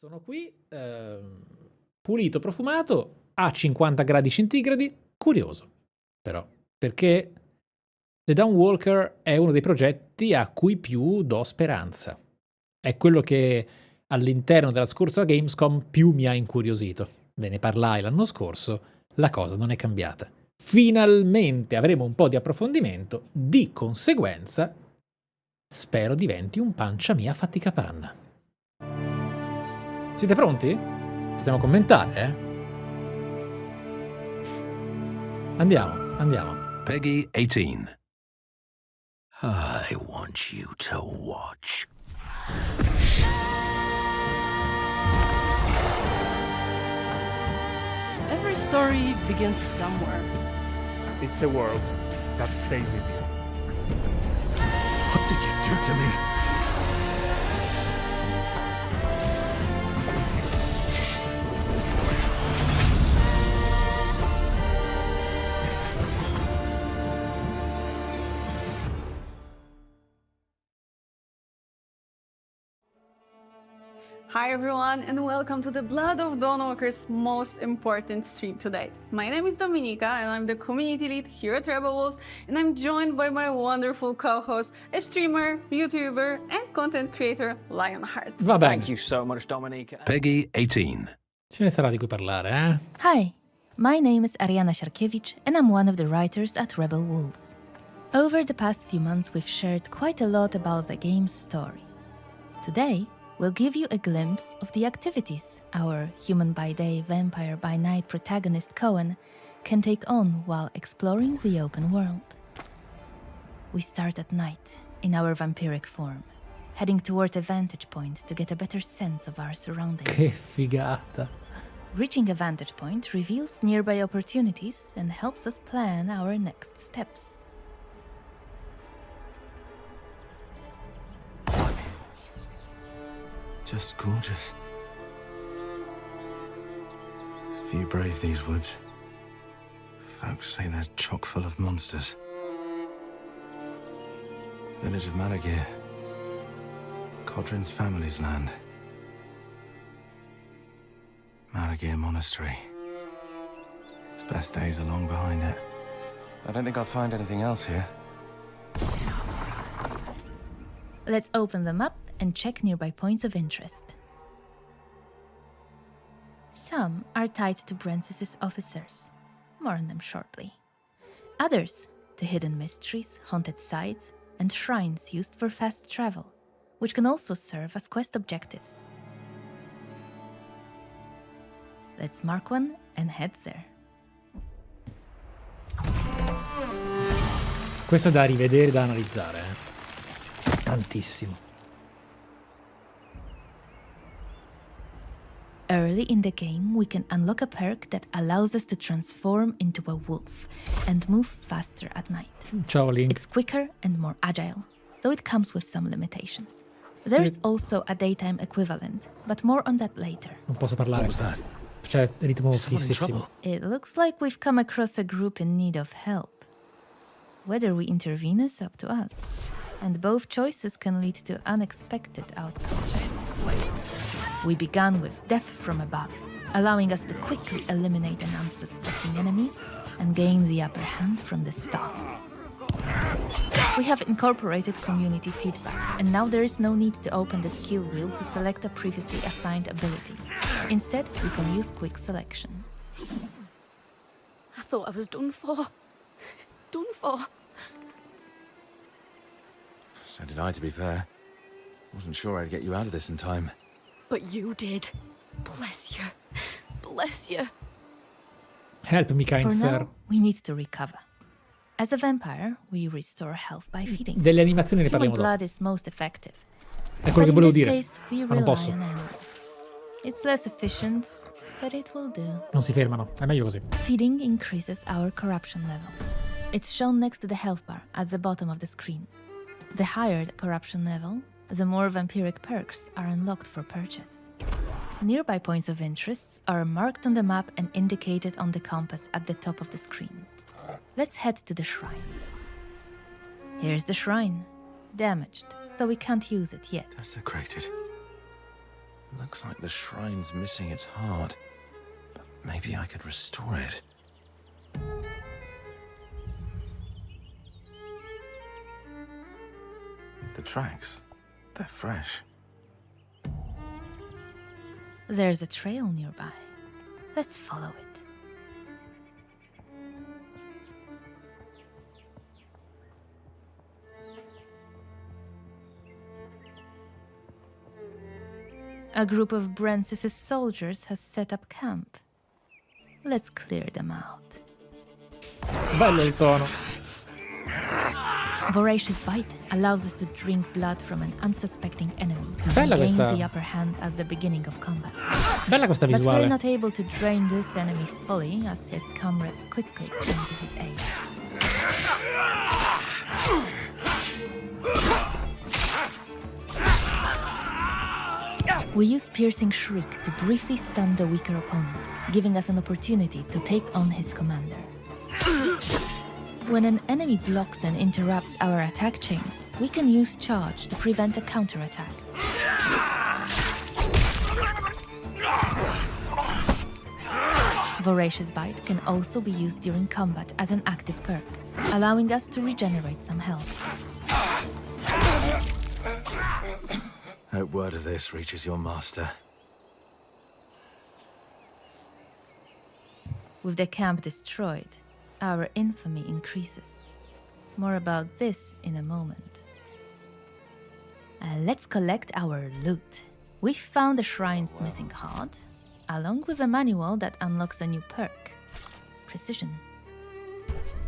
Sono qui, pulito, profumato, a 50 gradi centigradi, curioso però, perché The Dawnwalker è uno dei progetti a cui più do speranza. È quello che all'interno della scorsa Gamescom più mi ha incuriosito. Ve ne parlai l'anno scorso, la cosa non è cambiata. Finalmente avremo un po' di approfondimento, di conseguenza spero diventi un pancia mia faticapanna. Siete pronti? Possiamo commentare, eh? Andiamo. Peggy 18. I want you to watch. Every story begins somewhere. It's a world that stays with you. What did you do to me? Hi everyone and welcome to the Blood of Dawnwalker's most important stream to date. My name is Dominika and I'm the community lead here at Rebel Wolves, and I'm joined by my wonderful co-host, a streamer, YouTuber and content creator, Lionheart. Va bene. Thank you so much, Dominika. Peggy 18. Ce ne sarà di cui parlare, eh? Hi, my name is Ariana Sharkiewicz and I'm one of the writers at Rebel Wolves. Over the past few months we've shared quite a lot about the game's story. Today, we'll give you a glimpse of the activities our human by day, vampire by night protagonist Cohen can take on while exploring the open world. We start at night in our vampiric form, heading toward a vantage point to get a better sense of our surroundings. Che figata. Reaching a vantage point reveals nearby opportunities and helps us plan our next steps. Just gorgeous. Few brave these woods. Folks say they're chock full of monsters. Village of Malagir. Codrin's family's land. Malagir Monastery. Its best days are long behind it. I don't think I'll find anything else here. Let's open them up and check nearby points of interest. Some are tied to Brensis's officers. More on them shortly. Others to hidden mysteries, haunted sites, and shrines used for fast travel, which can also serve as quest objectives. Let's mark one and head there. Questo è da rivedere, da analizzare, Tantissimo. Early in the game, we can unlock a perk that allows us to transform into a wolf and move faster at night. Ciao Link. It's quicker and more agile, though it comes with some limitations. There's also a daytime equivalent, but more on that later. Non posso parlare. What was that? C'è ritmo Is someone in fississimo. trouble? It looks like we've come across a group in need of help. Whether we intervene is up to us, and both choices can lead to unexpected outcomes. We began with death from above, allowing us to quickly eliminate an unsuspecting enemy and gain the upper hand from the start. We have incorporated community feedback, and now there is no need to open the skill wheel to select a previously assigned ability. Instead, we can use quick selection. I thought I was done for. Done for. So did I, to be fair. Wasn't sure I'd get you out of this in time. But you did. Bless you. Bless you. Help me, kind For sir. now, we need to recover. As a vampire, we restore health by feeding. Delle animazioni ne Human parliamo dopo. blood is most effective. È quello che But in volevo this dire. case, we Ma non rely posso. on animals. It's less efficient, but it will do. Non si fermano. È meglio così. Feeding increases our corruption level. It's shown next to the health bar at the bottom of the screen. The higher the corruption level, the more vampiric perks are unlocked for purchase. Nearby points of interest are marked on the map and indicated on the compass at the top of the screen. Let's head to the shrine. Here's the shrine. Damaged, so we can't use it yet. Desecrated. Looks like the shrine's missing its heart. But maybe I could restore it. The tracks, they're fresh. There's a trail nearby. Let's follow it. A group of Brancis's soldiers has set up camp. Let's clear them out. Bello il tono. Voracious Bite allows us to drink blood from an unsuspecting enemy Bella and gain questa- the upper hand at the beginning of combat. Bella questa But we're visuale. not able to drain this enemy fully as his comrades quickly come to his aid. We use Piercing Shriek to briefly stun the weaker opponent, giving us an opportunity to take on his commander. When an enemy blocks and interrupts our attack chain, we can use Charge to prevent a counterattack. Voracious Bite can also be used during combat as an active perk, allowing us to regenerate some health. Hope word of this reaches your master. With the camp destroyed, our infamy increases. More about this in a moment. Let's collect our loot. We found the shrine's missing heart, along with a manual that unlocks a new perk, Precision.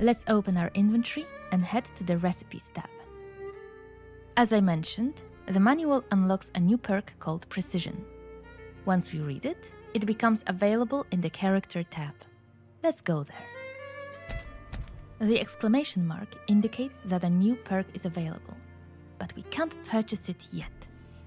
Let's open our inventory and head to the Recipes tab. As I mentioned, the manual unlocks a new perk called Precision. Once we read it, it becomes available in the Character tab. Let's go there. The exclamation mark indicates that a new perk is available, but we can't purchase it yet.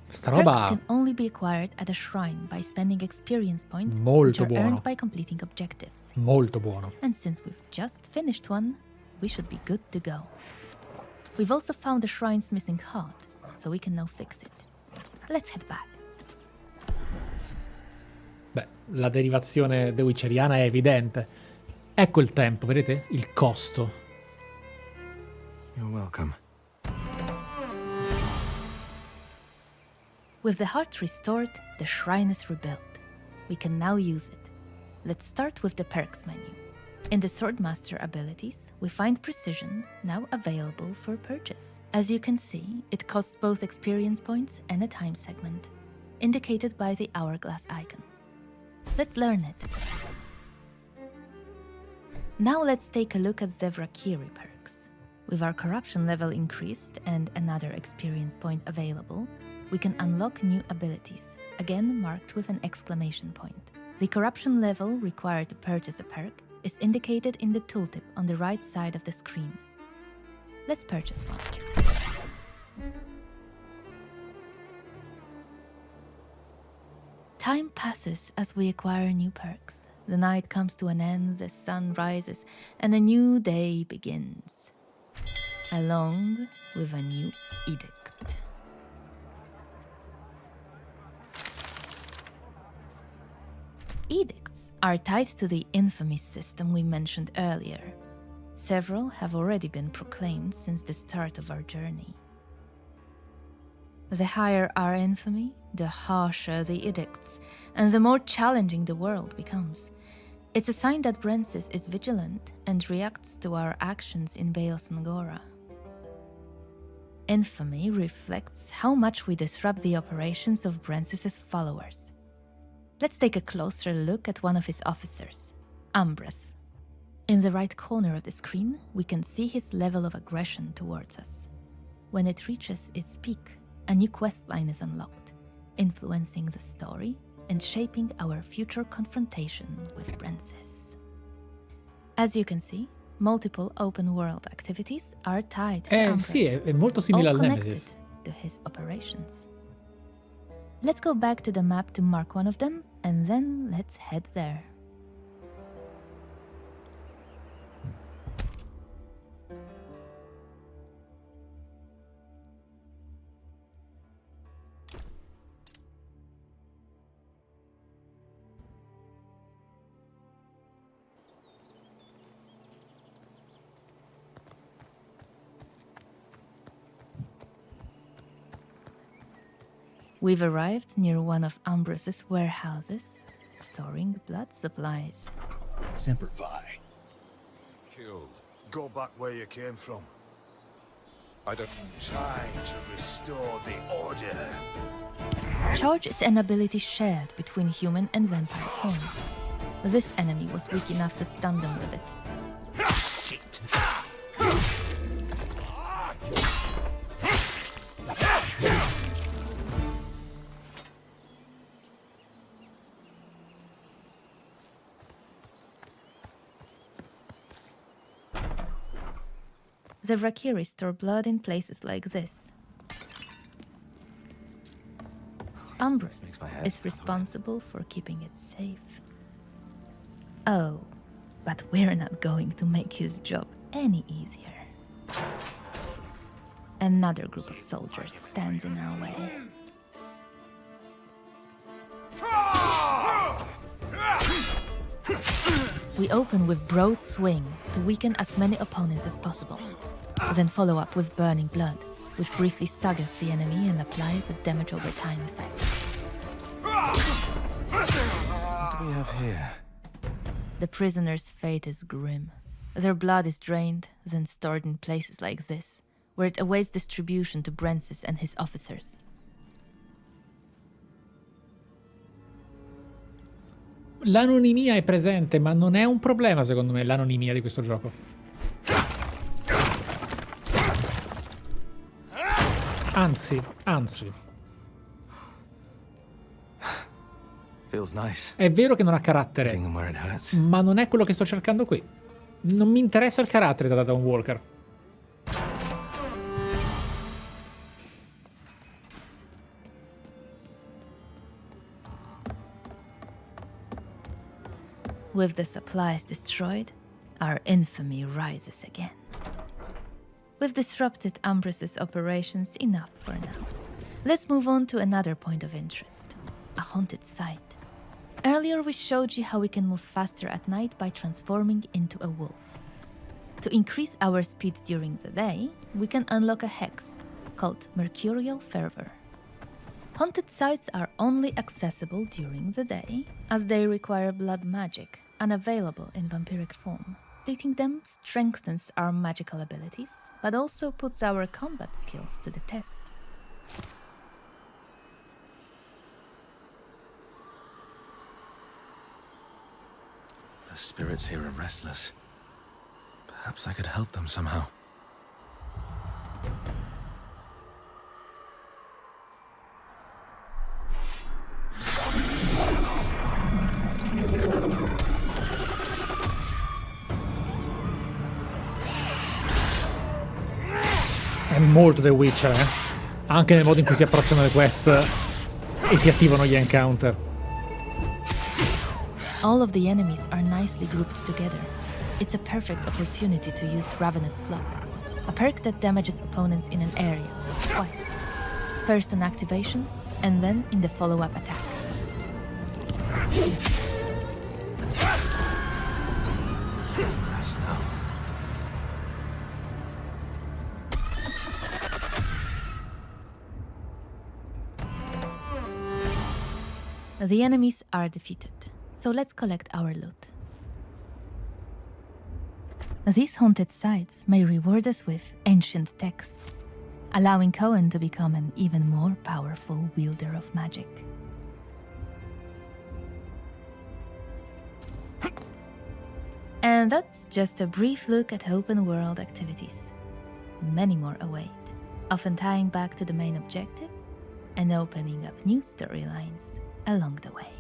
Sta Perks roba can only be acquired at a shrine by spending experience points, which molto are buono. earned by completing objectives. Molto buono. And since we've just finished one, we should be good to go. We've also found the shrine's missing heart, so we can now fix it. Let's head back. Beh, la derivazione The Witcheriana è evidente. Ecco il tempo, vedete? Il costo. You're welcome. With the heart restored, the shrine is rebuilt. We can now use it. Let's start with the perks menu. In the Swordmaster abilities, we find Precision, now available for purchase. As you can see, it costs both experience points and a time segment, indicated by the hourglass icon. Let's learn it. Now let's take a look at the Vrakiri perks. With our corruption level increased and another experience point available, we can unlock new abilities, again marked with an exclamation point. The corruption level required to purchase a perk is indicated in the tooltip on the right side of the screen. Let's purchase one. Time passes as we acquire new perks. The night comes to an end, the sun rises, and a new day begins, along with a new edict. Edicts are tied to the infamy system we mentioned earlier. Several have already been proclaimed since the start of our journey. The higher our infamy, the harsher the edicts, and the more challenging the world becomes. It's a sign that Brancis is vigilant and reacts to our actions in Vale Sangora. Infamy reflects how much we disrupt the operations of Brancis's followers. Let's take a closer look at one of his officers, Ambrose. In the right corner of the screen, we can see his level of aggression towards us. When it reaches its peak, a new questline is unlocked, influencing the story and shaping our future confrontation with Brancis. As you can see, multiple open-world activities are tied to Ambrose, Sì, è molto simile all al connected Nemesis. to his operations. Let's go back to the map to mark one of them, and then let's head there. We've arrived near one of Ambros's warehouses, storing blood supplies. Semper Fi. Killed. Go back where you came from. I don't... Try to restore the order. Charge is an ability shared between human and vampire forms. This enemy was weak enough to stun them with it. The Rakiri store blood in places like this. Ambrose Makes my head is stop. responsible for keeping it safe. Oh, but we're not going to make his job any easier. Another group of soldiers stands in our way. We open with Broad Swing to weaken as many opponents as possible. Then follow up with Burning Blood, which briefly staggers the enemy and applies a damage over time effect. What do we have here? The prisoner's fate is grim. Their blood is drained, then stored in places like this, where it awaits distribution to Brensis and his officers. L'anonimia è presente, ma non è un problema secondo me l'anonimia di questo gioco. Anzi. Feels nice. È vero che non ha carattere, Hitting them where it hurts. ma non è quello che sto cercando qui. Non mi interessa il carattere da Dawnwalker. With the supplies destroyed, our infamy rises again. We've disrupted Ambros's operations enough for now. Let's move on to another point of interest, a haunted site. Earlier we showed you how we can move faster at night by transforming into a wolf. To increase our speed during the day, we can unlock a hex called Mercurial Fervor. Haunted sites are only accessible during the day, as they require blood magic, unavailable in vampiric form. Completing them strengthens our magical abilities, but also puts our combat skills to the test. The spirits here are restless. Perhaps I could help them somehow. È molto The Witcher, anche nel modo in cui si approcciano le quest e si attivano gli encounter. All of the enemies are nicely grouped together. It's a perfect opportunity to use Ravenous Flock, a perk that damages opponents in an area twice. First on activation, and then in the follow-up attack. Rest now. The enemies are defeated, so let's collect our loot. These haunted sites may reward us with ancient texts, allowing Cohen to become an even more powerful wielder of magic. And that's just a brief look at open world activities. Many more await, often tying back to the main objective and opening up new storylines along the way.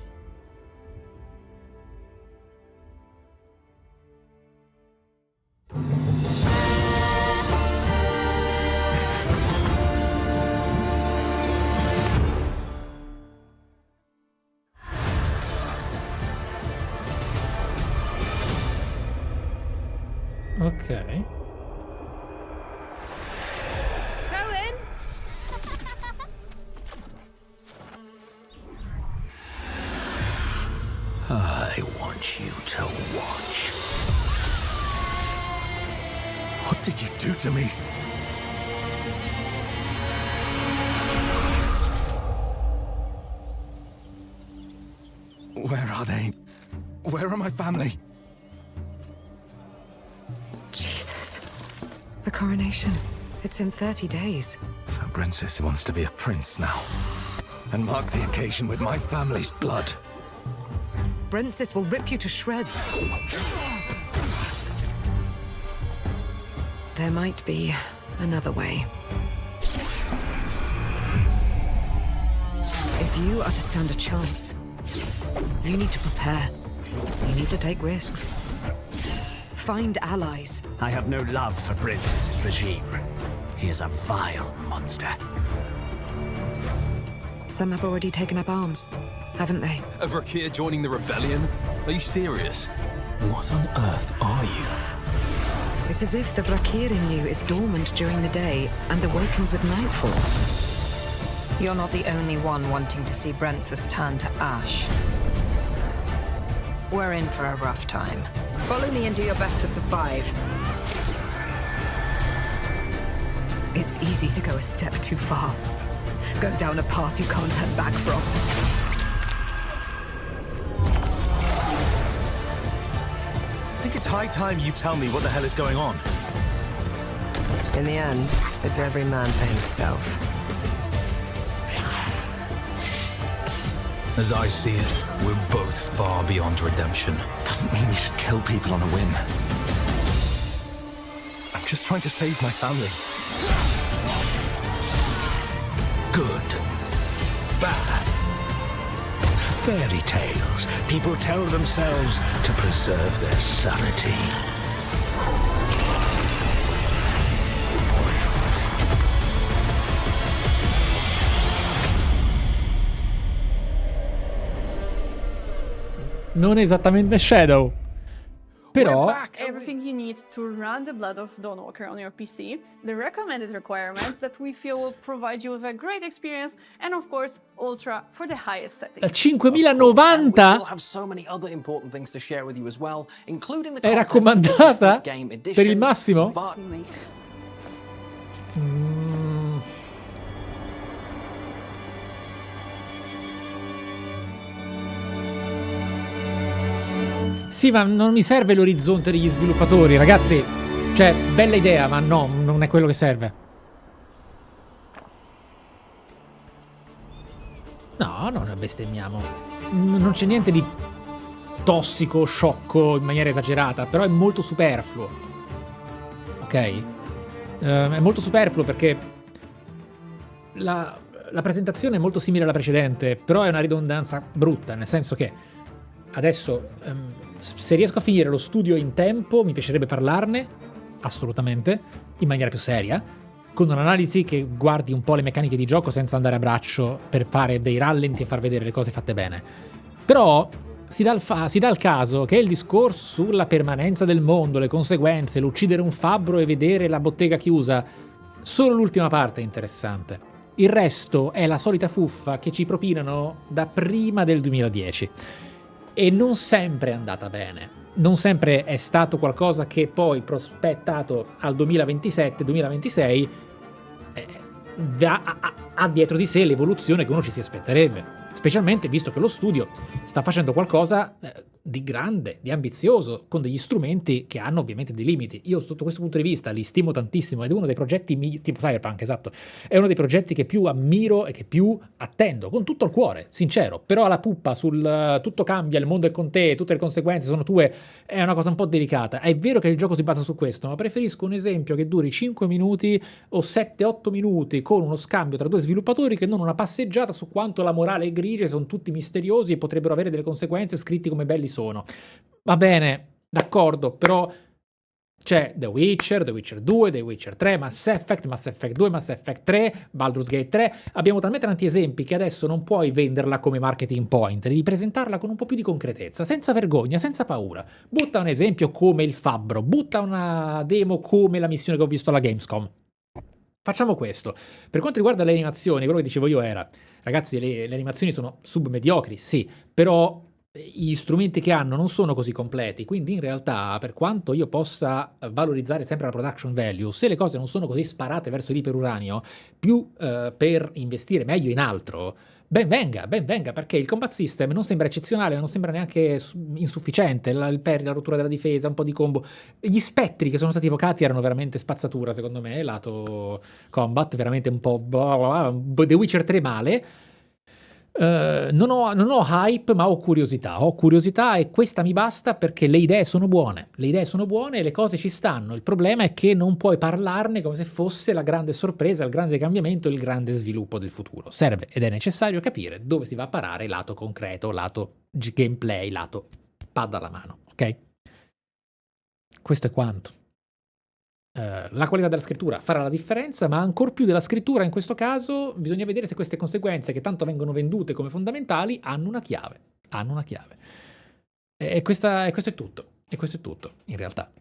Ok. I want you to watch. What did you do to me? Where are they? Where are my family? Jesus. The coronation. It's in 30 days. So Princess wants to be a prince now. And mark the occasion with my family's blood. Brentsis will rip you to shreds. There might be another way. If you are to stand a chance, you need to prepare. You need to take risks. Find allies. I have no love for Princess's regime. He is a vile monster. Some have already taken up arms, haven't they? Of Rakir joining the rebellion? Are you serious? What on earth are you? It's as if the Vrakir in you is dormant during the day and awakens with nightfall. You're not the only one wanting to see Brentsis turn to ash. We're in for a rough time. Follow me and do your best to survive. It's easy to go a step too far. Go down a path you can't turn back from. I think it's high time you tell me what the hell is going on. In the end, it's every man for himself. As I see it, we're both far beyond redemption. Doesn't mean we should kill people on a whim. I'm just trying to save my family. Good. Bad. Fairy tales. People tell themselves to preserve their sanity. Non esattamente Shadow. Però Everything you need to run the Blood of Dawnwalker on your PC, the recommended requirements that we feel will provide you with a great experience, and of course, ultra for the highest setting. 5090 have so many other important things to share with you as well, including the è raccomandata per il massimo? Sì, ma non mi serve l'orizzonte degli sviluppatori, ragazzi. Cioè, bella idea, ma no, non è quello che serve. No, non bestemmiamo. Non c'è niente di tossico, sciocco in maniera esagerata, però è molto superfluo. Ok? È molto superfluo perché la presentazione è molto simile alla precedente, però è una ridondanza brutta, nel senso che adesso se riesco a finire lo studio in tempo mi piacerebbe parlarne, assolutamente, in maniera più seria, con un'analisi che guardi un po' le meccaniche di gioco senza andare a braccio per fare dei rallenti e far vedere le cose fatte bene. Però si dà il caso che il discorso sulla permanenza del mondo, le conseguenze, l'uccidere un fabbro e vedere la bottega chiusa, solo l'ultima parte è interessante. Il resto è la solita fuffa che ci propinano da prima del 2010. E non sempre è andata bene, non sempre è stato qualcosa che poi prospettato al 2027-2026 ha dietro di sé l'evoluzione che uno ci si aspetterebbe, specialmente visto che lo studio sta facendo qualcosa di grande, di ambizioso, con degli strumenti che hanno ovviamente dei limiti. Io sotto questo punto di vista li stimo tantissimo ed è uno dei progetti tipo Cyberpunk, esatto, è uno dei progetti che più ammiro e che più attendo, con tutto il cuore, sincero, però la puppa sul tutto cambia, il mondo è con te, tutte le conseguenze sono tue, è una cosa un po' delicata. È vero che il gioco si basa su questo, ma preferisco un esempio che duri 5 minuti o 7-8 minuti con uno scambio tra due sviluppatori che non una passeggiata su quanto la morale è grigia, sono tutti misteriosi e potrebbero avere delle conseguenze, scritti come belli sono. Va bene, d'accordo, però c'è The Witcher 2, The Witcher 3, Mass Effect 2, Mass Effect 3, Baldur's Gate 3. Abbiamo talmente tanti esempi che adesso non puoi venderla come marketing point, devi presentarla con un po' più di concretezza, senza vergogna, senza paura. Butta un esempio come il fabbro, butta una demo come la missione che ho visto alla Gamescom. Facciamo questo. Per quanto riguarda le animazioni, quello che dicevo io era, ragazzi, le animazioni sono submediocri, sì, però gli strumenti che hanno non sono così completi, quindi in realtà, per quanto io possa valorizzare sempre la production value, se le cose non sono così sparate verso l'iperuranio, più per investire meglio in altro, ben venga, perché il combat system non sembra eccezionale, non sembra neanche insufficiente, il parry, la rottura della difesa, un po' di combo. Gli spettri che sono stati evocati erano veramente spazzatura, secondo me, lato combat, veramente un po' The Witcher 3 male. Non ho hype, ma ho curiosità e questa mi basta perché le idee sono buone e le cose ci stanno. Il problema è che non puoi parlarne come se fosse la grande sorpresa, il grande cambiamento, il grande sviluppo del futuro. Serve ed è necessario capire dove si va a parare lato concreto, lato gameplay, lato pad alla mano, ok? Questo è quanto. La qualità della scrittura farà la differenza, ma ancor più della scrittura in questo caso bisogna vedere se queste conseguenze che tanto vengono vendute come fondamentali hanno una chiave. E questo è tutto in realtà.